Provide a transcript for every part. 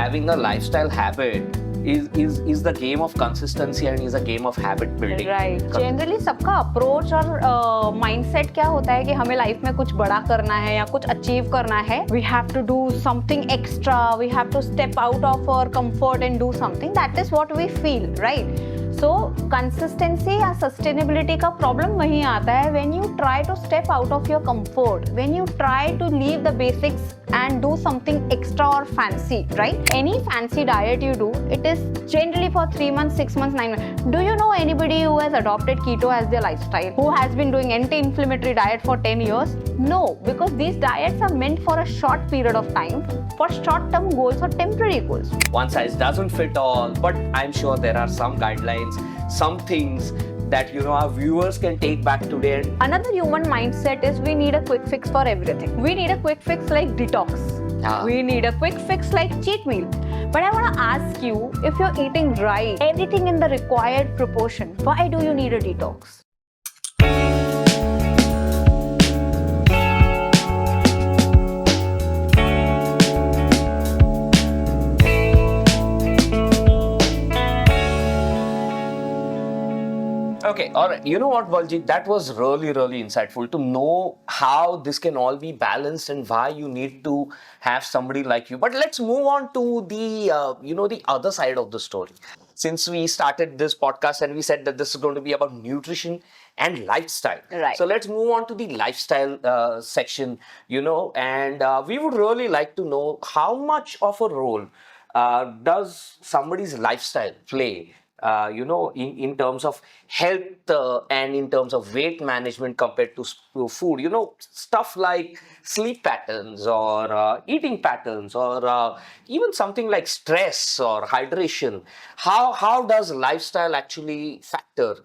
having a lifestyle habit is the game of consistency and is a game of habit building. Right. Generally सबका approach और mindset क्या होता है कि हमें लाइफ में कुछ बड़ा करना है या कुछ अचीव करना है. We have to do something extra. We have to step out of our comfort and do something. That is what we feel, right? So consistency या sustainability का problem वहीं आता है when you try to step out of your comfort, when you try to leave the basics and do something extra or fancy, right? Any fancy diet you do, it is generally for 3 months, 6 months, 9 months. Do you know anybody who has adopted keto as their lifestyle, who has been doing anti-inflammatory diet for 10 years? No, because these diets are meant for a short period of time, for short-term goals or temporary goals. One size doesn't fit all, but I'm sure there are some guidelines, some things that our viewers can take back today. Another human mindset is we need a quick fix for everything. We need a quick fix like detox. We need a quick fix like cheat meal. But I want to ask you, if you're eating right, everything in the required proportion, why do you need a detox? Okay, all right. You know what, Baljeet? That was really, really insightful to know how this can all be balanced and why you need to have somebody like you. But let's move on to the, the other side of the story. Since we started this podcast and we said that this is going to be about nutrition and lifestyle. Right. So let's move on to the lifestyle section, and we would really like to know how much of a role does somebody's lifestyle play in terms of health and in terms of weight management compared to food, stuff like sleep patterns or eating patterns or even something like stress or hydration. How does lifestyle actually factor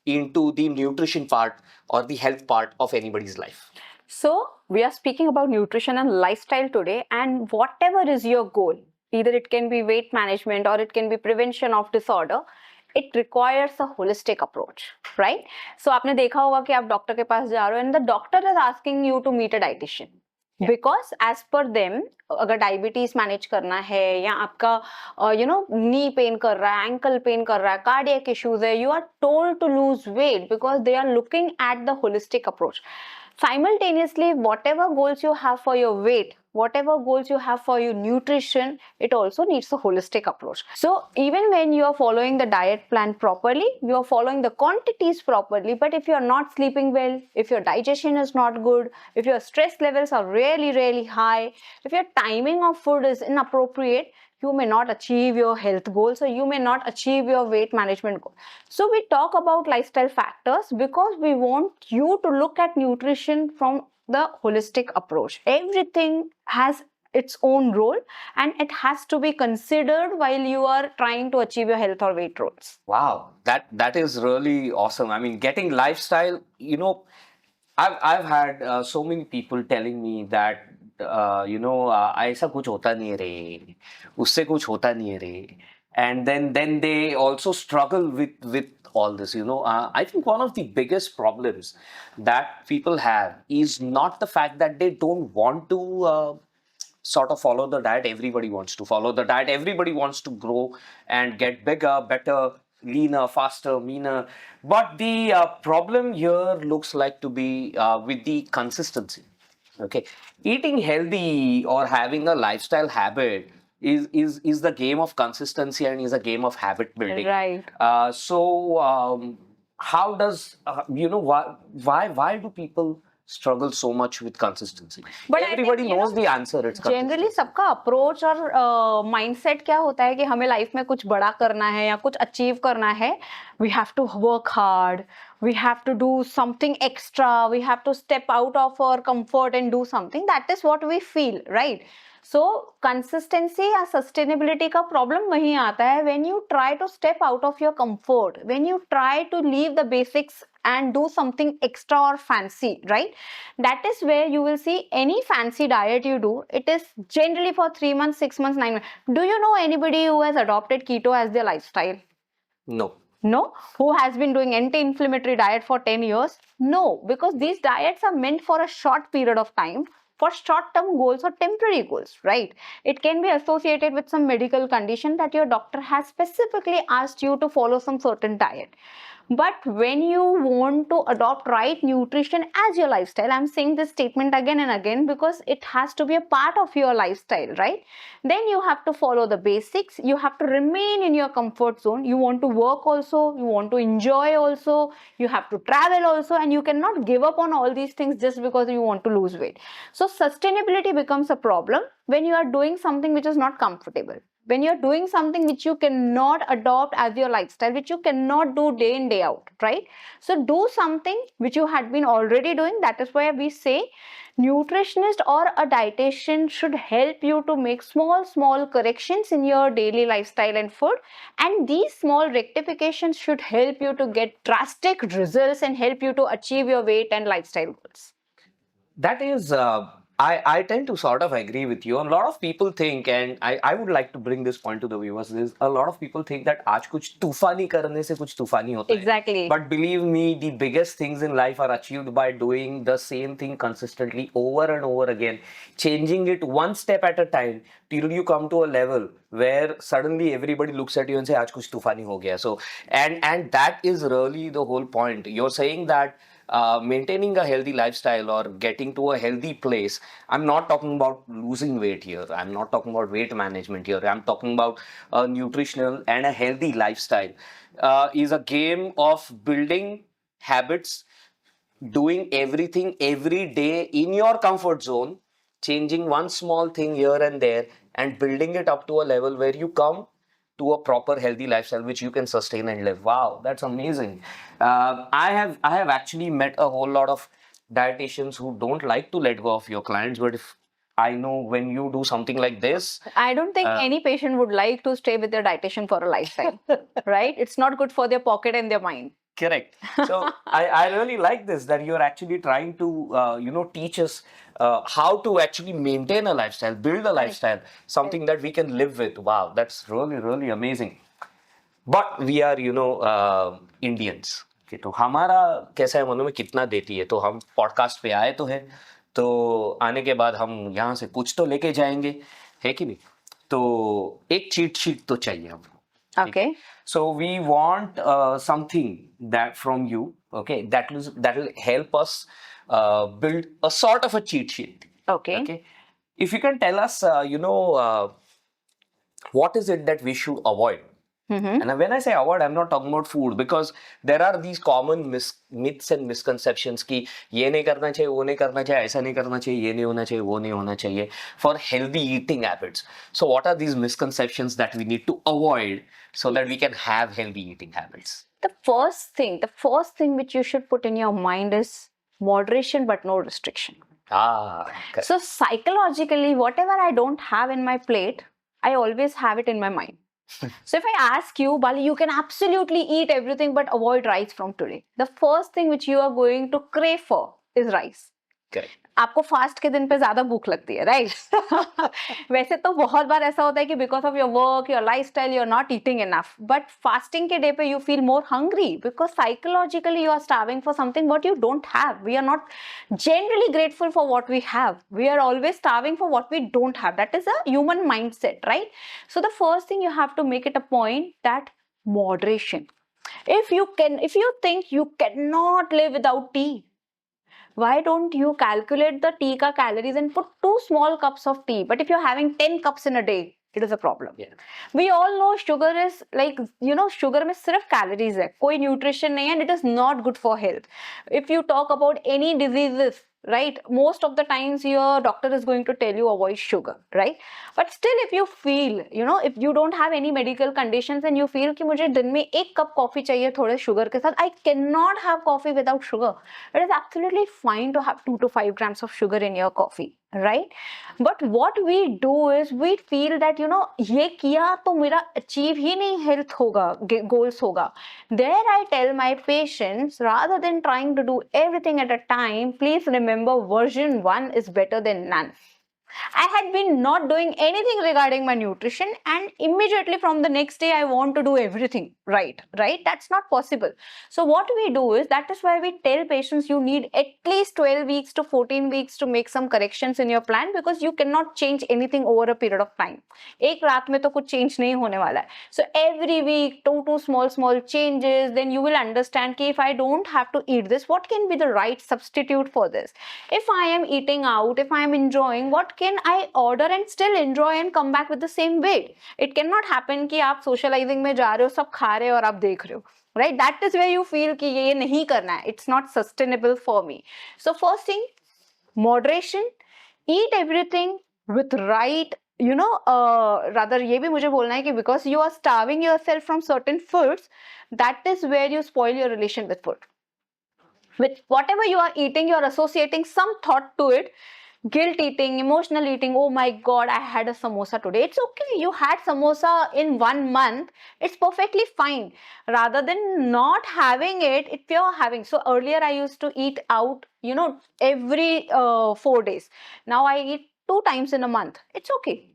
into the nutrition part or the health part of anybody's life? So we are speaking about nutrition and lifestyle today, and whatever is your goal, either it can be weight management or it can be prevention of disorder, it requires a holistic approach, right? So आपने देखा होगा कि आप doctor के पास जा रहे हो and the doctor is asking you to meet a dietitian. Yeah. Because as per them, अगर डायबिटीज मैनेज करना है या आपका नी पेन कर रहा है, एंकल पेन कर रहा है, कार्डियक इश्यूज है, you are told to lose weight because they are looking at the holistic approach. Simultaneously, whatever goals you have for your weight, whatever goals you have for your nutrition, it also needs a holistic approach. So even when you are following the diet plan properly, you are following the quantities properly, but if you are not sleeping well, if your digestion is not good, if your stress levels are really, really high, if your timing of food is inappropriate, you may not achieve your health goals or you may not achieve your weight management goal. So we talk about lifestyle factors because we want you to look at nutrition from the holistic approach. Everything has its own role and it has to be considered while you are trying to achieve your health or weight goals. Wow, that is really awesome. I mean, getting lifestyle, I've had so many people telling me that ऐसा कुछ होता नहीं है रे, उससे कुछ होता नहीं है रे, and then they also struggle with all this. I think one of the biggest problems that people have is not the fact that they don't want to sort of follow the diet. Everybody wants to follow the diet. Everybody wants to grow and get bigger, better, leaner, faster, meaner. But the problem here looks like to be with the consistency. Okay, eating healthy or having a lifestyle habit is the game of consistency and is a game of habit building. Right. So how does why do people struggle so much with consistency? But everybody knows the answer. It's generally सबका approach और mindset क्या होता है कि हमें life में कुछ बड़ा करना है या कुछ अचीव करना है. We have to work hard. We have to do something extra. We have to step out of our comfort and do something. That is what we feel, right? So consistency या sustainability का problem वहीं आता है when you try to step out of your comfort, when you try to leave the basics and do something extra or fancy, right? That is where you will see any fancy diet you do, it is generally for 3 months, 6 months, 9 months. Do you know anybody who has adopted keto as their lifestyle? No. No? Who has been doing anti-inflammatory diet for 10 years? No, because these diets are meant for a short period of time, for short-term goals or temporary goals, right? It can be associated with some medical condition that your doctor has specifically asked you to follow some certain diet. But when you want to adopt right nutrition as your lifestyle, I'm saying this statement again and again because it has to be a part of your lifestyle, right? Then you have to follow the basics. You have to remain in your comfort zone. You want to work also, you want to enjoy also, you have to travel also, and you cannot give up on all these things just because you want to lose weight. So sustainability becomes a problem when you are doing something which is not comfortable, when you're doing something which you cannot adopt as your lifestyle, which you cannot do day in day out, right? So do something which you had been already doing. That is why we say nutritionist or a dietitian should help you to make small corrections in your daily lifestyle and food, and these small rectifications should help you to get drastic results and help you to achieve your weight and lifestyle goals. That is, I tend to sort of agree with you. A lot of people think, and I would like to bring this point to the viewers, is a lot of people think that आज कुछ तूफानी करने से कुछ तूफानी होता है. Exactly. But believe me, the biggest things in life are achieved by doing the same thing consistently over and over again, changing it one step at a time till you come to a level where suddenly everybody looks at you and say आज कुछ तूफानी हो गया. So and that is really the whole point. You're saying that maintaining a healthy lifestyle or getting to a healthy place, I'm not talking about losing weight here. I'm not talking about weight management here. I'm talking about a nutritional and a healthy lifestyle. Is a game of building habits, doing everything every day in your comfort zone, changing one small thing here and there, and building it up to a level where you come to a proper healthy lifestyle which you can sustain and live. Wow, that's amazing. I have actually met a whole lot of dietitians who don't like to let go of your clients, but if I know when you do something like this, I don't think any patient would like to stay with their dietitian for a lifetime, right? It's not good for their pocket and their mind. correct. So I really like this that you're actually trying to teach us how to actually maintain a lifestyle, build a lifestyle, something that we can live with. Wow, that's really amazing. But we are Indians. Okay, तो हमारा कैसा है मनो में कितना देती है, तो हम पॉडकास्ट पे आए तो है, तो आने के बाद हम यहाँ से कुछ तो लेके जाएंगे, है कि नहीं? तो एक चीट शीट तो चाहिए हमको. Okay. So we want something that from you, okay, that will help us build a sort of a cheat sheet. Okay. Okay. If you can tell us, what is it that we should avoid? And when I say avoid, I'm not talking about food, because there are these common myths and misconceptions कि ये नहीं करना चाहिए, वो नहीं करना चाहिए, ऐसा नहीं करना चाहिए, ये नहीं होना चाहिए, वो नहीं होना चाहिए, for healthy eating habits. So what are these misconceptions that we need to avoid so that we can have healthy eating habits? The first thing which you should put in your mind is moderation but no restriction. Correct. So psychologically, whatever I don't have in my plate, I always have it in my mind. So if I ask you, Bali, you can absolutely eat everything but avoid rice from today. The first thing which you are going to crave for is rice. Correct. आपको fast के दिन पे ज्यादा भूख लगती है, right? वैसे तो बहुत बार ऐसा होता है कि because of your work, your lifestyle, you are not eating enough, but fasting के डे पे you feel more hungry because psychologically you are starving for something what you don't have. We are not generally grateful for what we have. We are always starving for what we don't have. That is a human mindset, right? So the first thing you have to make it a point that moderation. If you think you cannot live without tea, why don't you calculate the tea ka calories and put 2 small cups of tea? But if you're having 10 cups in a day, it is a problem. Yeah. We all know sugar is like, sugar में सिर्फ calories है, कोई nutrition नहीं है, and it is not good for health. If you talk about any diseases, right, most of the times your doctor is going to tell you avoid sugar, right? But still, if you feel, if you don't have any medical conditions and you feel कि मुझे दिन में 1 cup coffee चाहिए थोड़े sugar के साथ, I cannot have coffee without sugar. It is absolutely fine to have 2 to 5 grams of sugar in your coffee, right? But what we do is we feel that ये किया तो मेरा achieve ही नहीं health होगा, goals होगा. There I tell my patients, rather than trying to do everything at a time, please remember version 1 is better than none. I had been not doing anything regarding my nutrition, and immediately from the next day I want to do everything right? That's not possible. So what we do is, that is why we tell patients you need at least 12 weeks to 14 weeks to make some corrections in your plan, because you cannot change anything over a period of time. एक रात में तो कुछ change नहीं होने वाला है. So every week, two small changes, then you will understand कि if I don't have to eat this, what can be the right substitute for this? If I am eating out, if I am enjoying, what can I order and still enjoy and come back with the same weight? It cannot happen कि आप socializing में जा रहे हो, सब खा रहे हो और आप देख रहे हो. Right? That is where you feel कि ये नहीं करना है. It's not sustainable for me. So first thing, moderation. Eat everything with right, rather ये भी मुझे बोलना है कि because you are starving yourself from certain foods, that is where you spoil your relation with food. With whatever you are eating, you are associating some thought to it. Guilt eating, emotional eating. Oh my god, I had a samosa today. It's okay, you had samosa in 1 month, it's perfectly fine. Rather than not having it, if you're having, so earlier I used to eat out, every 4 days. Now I eat 2 times in a month. It's okay,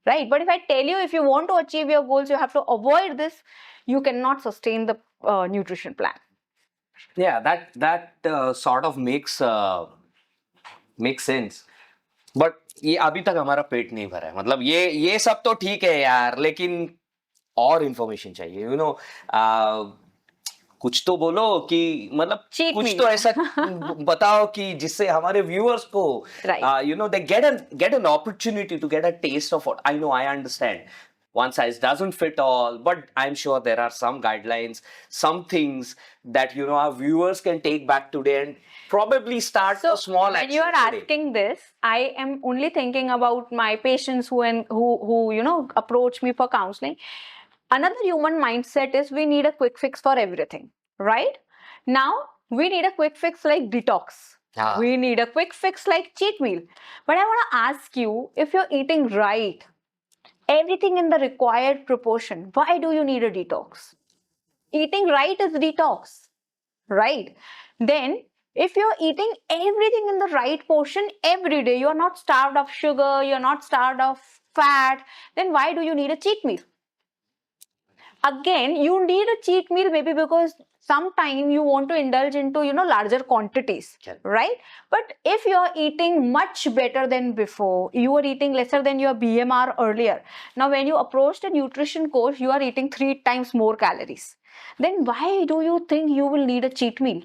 right? But if I tell you, if you want to achieve your goals, you have to avoid this, you cannot sustain the nutrition plan. Yeah, that sort of makes sense. But ये अभी तक हमारा पेट नहीं भरा है. मतलब ये सब तो ठीक है यार, लेकिन और इंफॉर्मेशन चाहिए. कुछ तो बोलो कि मतलब Cheat कुछ meal. तो ऐसा बताओ कि जिससे हमारे व्यूअर्स को they get an opportunity to get a taste of what. I know, I understand one size doesn't fit all, but I'm sure there are some guidelines, some things that our viewers can take back today and probably start a small action. When you are asking this, I am only thinking about my patients who approach me for counseling. Another human mindset is we need a quick fix for everything, right? Now we need a quick fix like detox. We need a quick fix like cheat meal. But I want to ask you, if you're eating right, everything in the required proportion, why do you need a detox? Eating right is detox, right? Then if you're eating everything in the right portion every day, you're not starved of sugar, you're not starved of fat, then why do you need a cheat meal? Again, you need a cheat meal maybe because sometime you want to indulge into larger quantities, right? But if you're eating much better than before, you were eating lesser than your BMR earlier, now when you approach the nutrition course, you are eating 3 times more calories, then why do you think you will need a cheat meal?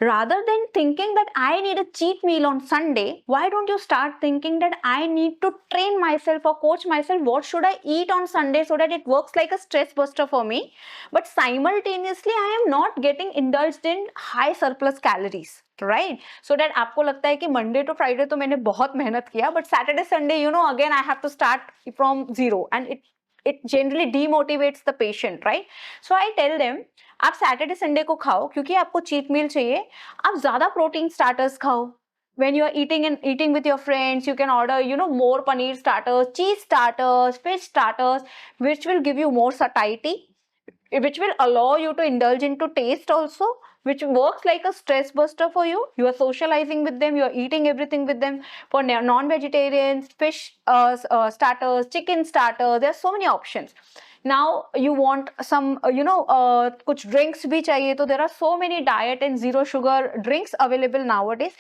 Rather than thinking that I need a cheat meal on Sunday, why don't you start thinking that I need to train myself or coach myself what should I eat on Sunday so that it works like a stress buster for me, but simultaneously I am not getting indulged in high surplus calories, right? So that आपको लगता है कि Monday to Friday तो मैंने बहुत मेहनत किया, but Saturday Sunday again I have to start from zero, and it generally demotivates the patient, right? So I tell them, आप सैटरडे संडे को खाओ क्योंकि आपको चीट मील चाहिए, आप ज्यादा प्रोटीन स्टार्टर्स खाओ. When you are eating with your friends, you can order more paneer starters, cheese starters, fish starters, which will give you more satiety, which will allow you to indulge into taste also, which works like a stress buster for you. You are socializing with them, you are eating everything with them. For non-vegetarians, fish starters, chicken starters, there are so many options. Now you want some कुछ drinks भी चाहिए, तो there are so many diet and zero sugar drinks available nowadays.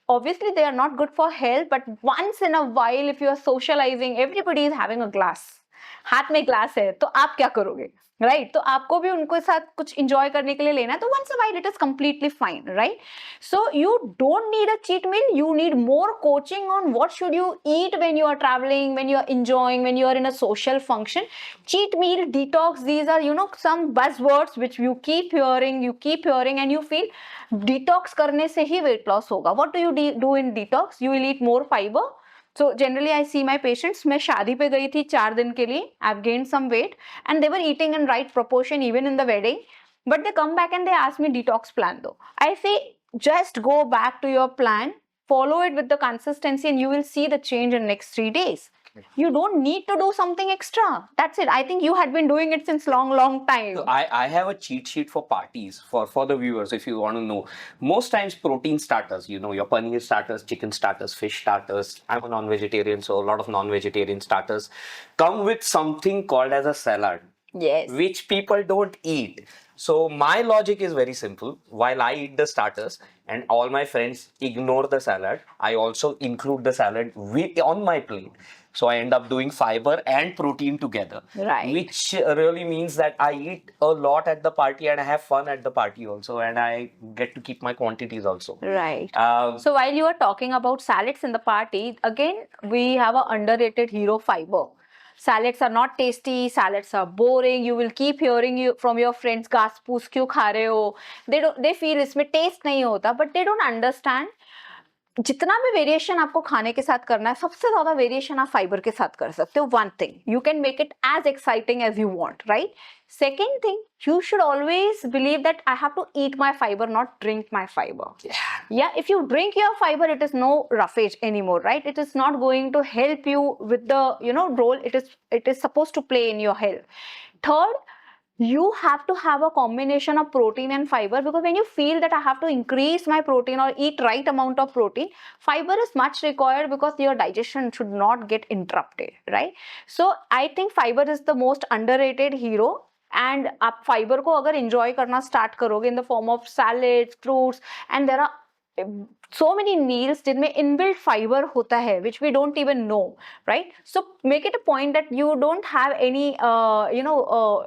Obviously they are not good for health, but once in a while if you are socializing, everybody is having a glass, हाथ में glass है तो आप क्या करोगे, right? तो आपको भी उनके साथ कुछ इंजॉय करने के लिए लेना है, तो once a while it is completely fine, right? So you don't need a cheat meal, you need more coaching on what should you eat when you are traveling, when you are enjoying, when you are in a social function. Cheat meal, detox, these are some buzzwords which you keep hearing and you feel detox करने से ही weight loss होगा. What do you do in detox? You will eat more fiber. So generally I see my patients, मैं शादी पे गई थी 4 दिन के लिए, I've gained some weight and they were eating in right proportion even in the wedding, but they come back and they ask me detox plan though. I say just go back to your plan, follow it with the consistency and you will see the change in next 3 days. You don't need to do something extra. That's it. I think you had been doing it since long time. So I have a cheat sheet for parties for the viewers if you want to know. Most times protein starters, your paneer starters, chicken starters, fish starters. I'm a non-vegetarian, so a lot of non-vegetarian starters come with something called as a salad. Yes. Which people don't eat. So my logic is very simple. While I eat the starters and all my friends ignore the salad, I also include the salad on my plate. So I end up doing fiber and protein together. Right. Which really means that I eat a lot at the party and I have fun at the party also, and I get to keep my quantities also. Right. So while you are talking about salads in the party, again, we have an underrated hero, fiber. Salads are not tasty, salads are boring. You will keep hearing you from your friends, घास फूस क्यों खा रहे हो? They feel इसमें taste नहीं होता, but they don't understand. जितना भी वेरिएशन आपको खाने के साथ करना है, सबसे ज्यादा वेरिएशन आप फाइबर के साथ कर सकते हो. One thing, you can make it as exciting as you want, right? Second thing, you should always believe that I have to eat my fiber, not drink my fiber. Yeah, if you drink your fiber, it is no roughage anymore, right? It is not going to help you with the role it is supposed to play in your health. Third, you have to have a combination of protein and fiber, because when you feel that I have to increase my protein or eat right amount of protein, fiber is much required because your digestion should not get interrupted, right? So I think fiber is the most underrated hero. And आप fibre को अगर enjoy करना start करोगे in the form of salads, fruits, and there are so many meals जिनमें inbuilt fiber होता है, which we don't even know, right? So make it a point that you don't have any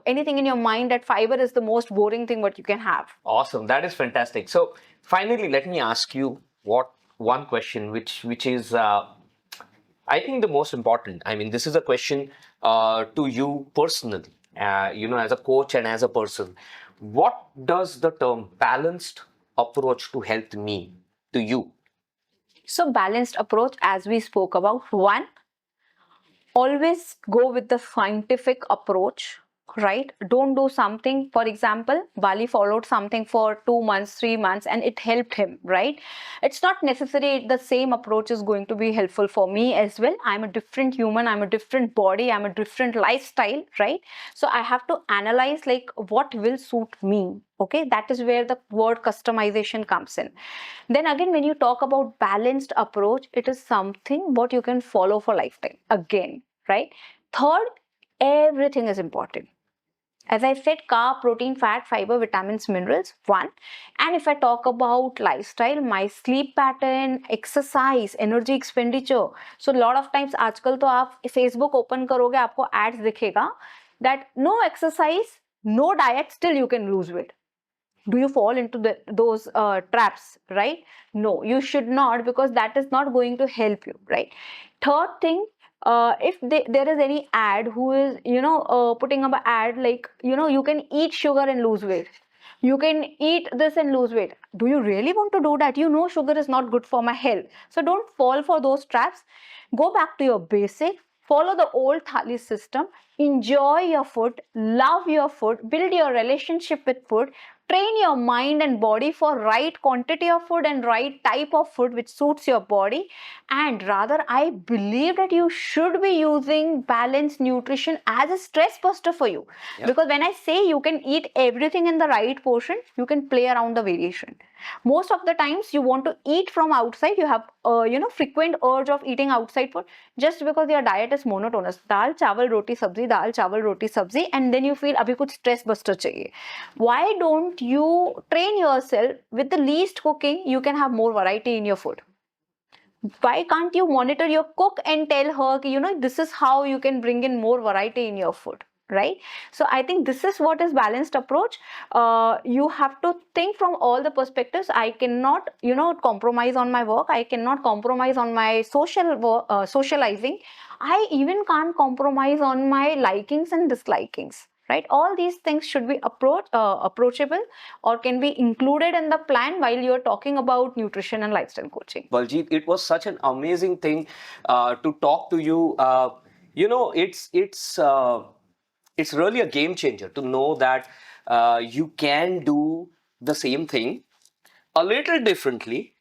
anything in your mind that fiber is the most boring thing what you can have. Awesome, that is fantastic. So finally, let me ask you one question, which is I think the most important. I mean, this is a question to you personally, as a coach and as a person. What does the term balanced approach to health mean to you? So balanced approach, as we spoke about, one, always go with the scientific approach, right? Don't do something, for example, Bali followed something for 2 months, 3 months, and it helped him, right? It's not necessary the same approach is going to be helpful for me as well. I'm a different human, I'm a different body, I'm a different lifestyle, right? So I have to analyze like what will suit me. Okay, that is where the word customization comes in. Then again, when you talk about balanced approach, it is something what you can follow for lifetime again, right? Third, everything is important. As I said, carb, protein, fat, fiber, vitamins, minerals, one. And if I talk about lifestyle, my sleep pattern, exercise, energy expenditure. So a lot of times आजकल तो आप Facebook open करोगे, आपको ads दिखेगा that no exercise, no diet, still you can lose weight. Do you fall into those traps, right? No, you should not, because that is not going to help you, right? Third thing, if there is any ad who is putting up an ad like you can eat sugar and lose weight, you can eat this and lose weight, do you really want to do that? Sugar is not good for my health, so don't fall for those traps. Go back to your basic, follow the old thali system, enjoy your food, love your food, build your relationship with food, train your mind and body for right quantity of food and right type of food which suits your body. And rather, I believe that you should be using balanced nutrition as a stress buster for you. Yep. Because when I say you can eat everything in the right portion, you can play around the variation. Most of the times you want to eat from outside, you have frequent urge of eating outside food just because your diet is monotonous. Dal chawal roti sabzi, dal chawal roti sabzi, and then you feel abhi kuch stress buster chahiye. Why don't you train yourself with the least cooking? You can have more variety in your food. Why can't you monitor your cook and tell her, this is how you can bring in more variety in your food, right? So I think this is what is balanced approach. You have to think from all the perspectives. I cannot, compromise on my work. I cannot compromise on my socializing. I even can't compromise on my likings and dislikings. Right, all these things should be approachable or can be included in the plan while you are talking about nutrition and lifestyle coaching. Baljeet, it was such an amazing thing to talk to you. It's really a game changer to know that you can do the same thing a little differently,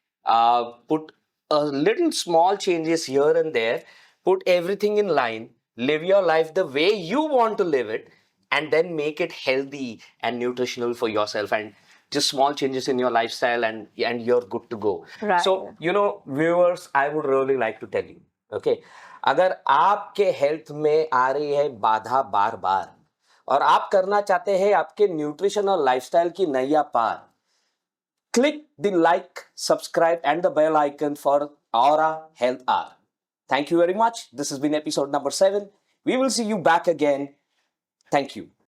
put a little small changes here and there, put everything in line, live your life the way you want to live it, and then make it healthy and nutritional for yourself. And just small changes in your lifestyle, and you're good to go. Right. So, viewers, I would really like to tell you, okay, अगर आपके health में आ रही है बाधा बार बार, और आप करना चाहते हैं आपके न्यूट्रिशन और लाइफस्टाइल की नैया पार, click the like, subscribe, and the bell icon for Aura Health Hour. Thank you very much. This has been episode number 7. We will see you back again. Thank you.